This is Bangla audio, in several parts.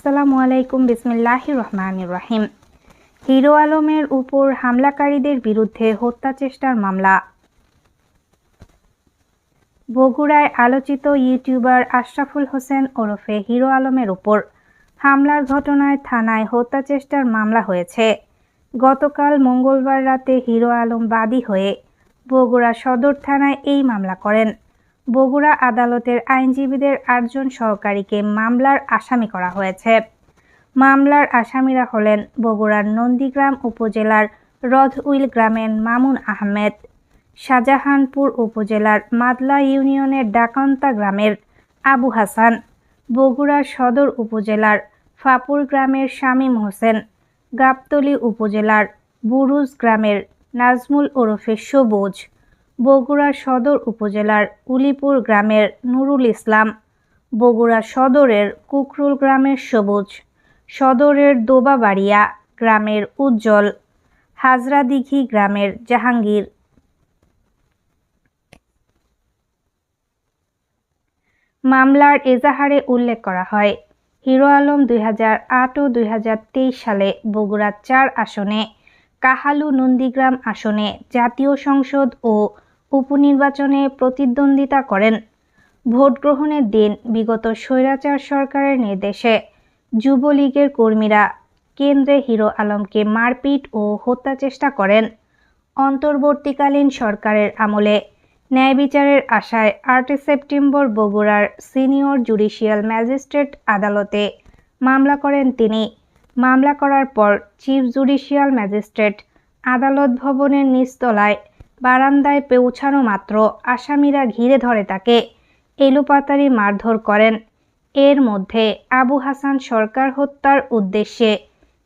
আসসালামু আলাইকুম। বিসমিল্লাহির রহমানির রহিম। হিরো আলমের উপর হামলাকারীদের বিরুদ্ধে হত্যা চেষ্টার মামলা। বগুড়ায় আলোচিত ইউটিউবার আশরাফুল হোসেন ওরফে হিরো আলমের উপর হামলার ঘটনায় থানায় হত্যা চেষ্টার মামলা হয়েছে। গতকাল মঙ্গলবার রাতে হিরো আলম বাদী হয়ে বগুড়া সদর থানায় এই মামলা করেন। বগুড়া আদালতের আইনজীবীদের 8 জন সহকারীকে মামলার আসামি করা হয়েছে। মামলার আসামিরা হলেন বগুড়ার নন্দীগ্রাম উপজেলার রথউইল গ্রামের মামুন আহমেদ, শাহজাহানপুর উপজেলার মাদলা ইউনিয়নের ডাকান্তা গ্রামের আবু হাসান, বগুড়া সদর উপজেলার ফাপুর গ্রামের শামীম হোসেন, গাবতলী উপজেলার বুরুজ গ্রামের নাজমুল ওরফে সবুজ, বগুড়া সদর উপজেলার উলিপুর গ্রামের নুরুল ইসলাম, বগুড়া সদরের কুকরুল গ্রামের সবুজ, সদরের দোবাবাড়িয়া গ্রামের উজ্জ্বল, হাজরাদিঘি গ্রামের জাহাঙ্গীর। মামলার এজাহারে উল্লেখ করা হয়, হিরো আলম 2008 ও 2023 সালে বগুড়া 4 আসনে কাহালু নন্দীগ্রাম আসনে জাতীয় সংসদ ও উপনির্বাচনে প্রতিদ্বন্দ্বিতা করেন। ভোট গ্রহণের দিন বিগত স্বৈরাচার সরকারের নির্দেশে যুবলীগের কর্মীরা কেন্দ্রে হিরো আলমকে মারপিট ও হত্যা চেষ্টা করেন। অন্তর্বর্তীকালীন সরকারের আমলে ন্যায় বিচারের আশায় 8 সেপ্টেম্বর বগুড়ার সিনিয়র জুডিশিয়াল ম্যাজিস্ট্রেট আদালতে মামলা করেন তিনি। মামলা করার পর চিফ জুডিশিয়াল ম্যাজিস্ট্রেট আদালত ভবনের নিচতলায় বারান্দায় পৌঁছানো মাত্র আসামিরা ঘিরে ধরে তাকে এলোপাতাড়ি মারধর করেন। এর মধ্যে আবু হাসান সরকার হত্যার উদ্দেশ্যে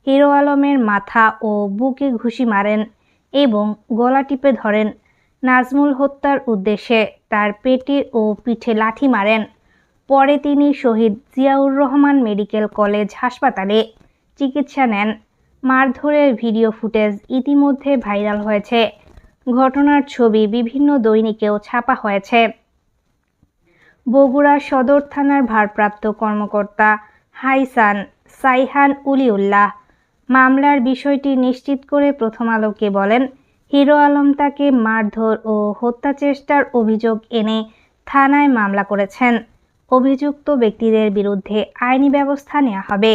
হিরো আলমের মাথা ও বুকে ঘুষি মারেন এবং গলা টিপে ধরেন। নাজমুল হত্যার উদ্দেশ্যে তার পেটে ও পিঠে লাঠি মারেন। পরে তিনি শহীদ জিয়াউর রহমান মেডিকেল কলেজ হাসপাতালে চিকিৎসা নেন। মারধরের ভিডিও ফুটেজ ইতিমধ্যে ভাইরাল হয়েছে। ঘটনার ছবি বিভিন্ন দৈনিকেও ছাপা হয়েছে। বগুড়া সদর থানার ভারপ্রাপ্ত কর্মকর্তা হাইসান সাইহান উলিউল্লাহ মামলার বিষয়টি নিশ্চিত করে প্রথম আলোকে বলেন, হিরো আলম তাকে মারধর ও হত্যা চেষ্টার অভিযোগ এনে থানায় মামলা করেছেন। অভিযুক্ত ব্যক্তিদের বিরুদ্ধে আইনি ব্যবস্থা নেওয়া হবে।